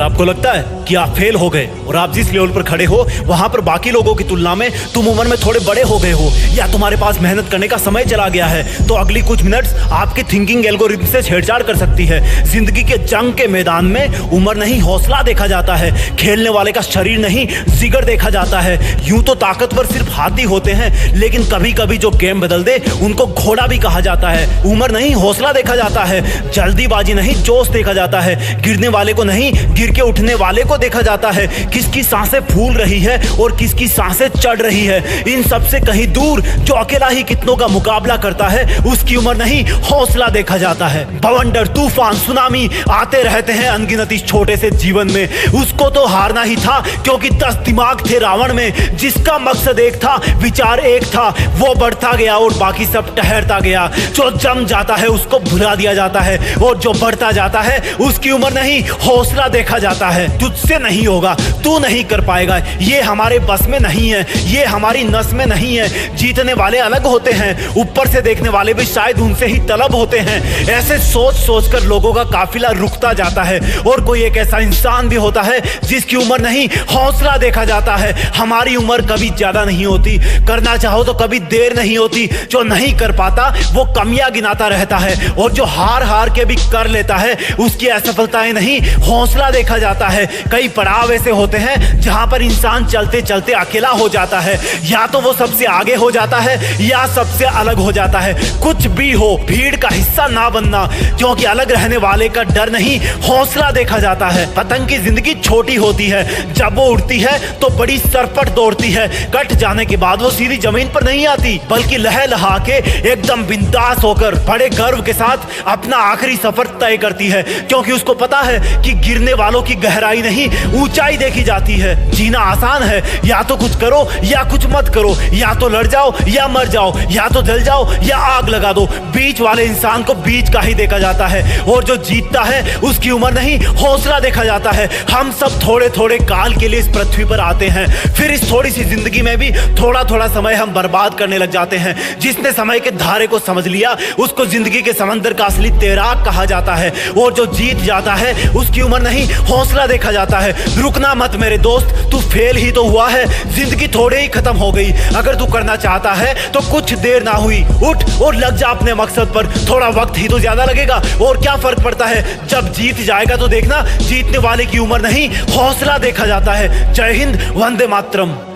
क्या आपको लगता है कि आप फेल हो गए और आप जिस लेवल पर खड़े हो वहां पर बाकी लोगों की तुलना में तुम उम्र में थोड़े बड़े हो गए हो, या तुम्हारे पास मेहनत करने का समय चला गया है, तो अगली कुछ मिनट्स आपकी थिंकिंग एल्गोरिथम से छेड़छाड़ कर सकती है। जिंदगी के जंग के मैदान में उम्र नहीं हौसला देखा जाता है, खेलने वाले का शरीर नहीं जिगर देखा जाता है। यूं तो ताकतवर सिर्फ हाथी होते हैं, लेकिन कभी कभी जो गेम बदल दे उनको घोड़ा भी कहा जाता है। उम्र नहीं हौसला देखा जाता है, जल्दीबाजी नहीं जोश देखा जाता है, गिरने वाले को नहीं गिर के उठने वाले को देखा जाता है, किसकी सांसें फूल रही है और किसकी सांसें चढ़ रही है। इन सबसे कहीं दूर जो अकेला ही कितनों का मुकाबला करता है उसकी उम्र नहीं हौसला देखा जाता है। बवंडर, तूफान, सुनामी आते रहते हैं अनगिनत इस छोटे से जीवन में। उसको तो हारना ही था क्योंकि 10 दिमाग थे रावण में, जिसका मकसद एक था, विचार एक था। वो बढ़ता गया और बाकी सब ठहरता गया। जो जम जाता है उसको भुला दिया जाता है और जो बढ़ता जाता है उसकी उम्र नहीं हौसला देखा जाता है। तुझसे नहीं होगा, तू नहीं कर पाएगा, ये हमारे बस में नहीं है, ये हमारी नस में नहीं है। जीतने वाले अलग होते हैं, ऊपर से देखने वाले भी शायद उनसे ही तलब होते हैं। ऐसे सोच सोच कर लोगों का काफिला रुकता जाता है और कोई एक ऐसा इंसान भी होता है जिसकी उम्र नहीं हौसला देखा जाता है। हमारी उम्र कभी ज्यादा नहीं होती, करना चाहो तो कभी देर नहीं होती। जो नहीं कर पाता वो कमियां गिनाता रहता है और जो हार हार के भी कर लेता है उसकी असफलताएं नहीं हौसला देखा जाता है। कई पड़ाव ऐसे होते हैं जहां पर इंसान चलते चलते अकेला हो जाता है, या तो वो सबसे आगे हो जाता है या सबसे अलग हो जाता है। कुछ भी हो, भीड़ का हिस्सा ना बनना, क्योंकि अलग रहने वाले का डर नहीं हौसला देखा जाता है। पतंग की जिंदगी छोटी होती है, जब वो उड़ती है तो बड़ी सरपट दौड़ती है। कट जाने के बाद वो सीधी जमीन पर नहीं आती, बल्कि लहलहा के एकदम बिंदास होकर बड़े गर्व के साथ अपना आखिरी सफर तय करती है, क्योंकि उसको पता है कि गिरने वालों की गहराई नहीं ऊंचाई देखी जाती है। जीना आसान है, या तो कुछ करो या कुछ मत करो, या तो लड़ जाओ या मर जाओ, या तो जल जाओ या आग लगा दो। बीच वाले इंसान को बीच का ही देखा जाता है और जो जीतता है उसकी उम्र नहीं हौसला देखा जाता है। हम सब थोड़े थोड़े काल के लिए इस पृथ्वी पर आते हैं, फिर इस थोड़ी सी जिंदगी में भी थोड़ा थोड़ा समय हम बर्बाद करने लग जाते हैं। जिसने समय के धारे को समझ लिया उसको जिंदगी के समंदर का असली तैराक कहा जाता है, और जो जीत जाता है उसकी उम्र नहीं हौसला देखा जाता है। रुकना मत मेरे दोस्त, तू फेल ही तो हुआ है, जिंदगी थोड़े ही खत्म हो गई। अगर तू करना चाहता है तो कुछ देर ना हुई, उठ और लग जा अपने मकसद पर। थोड़ा वक्त ही तो ज्यादा लगेगा और क्या फर्क पड़ता है, जब जीत जाएगा तो देखना जीतने वाले की उम्र नहीं हौसला देखा जाता है। जय हिंद, वंदे मातरम।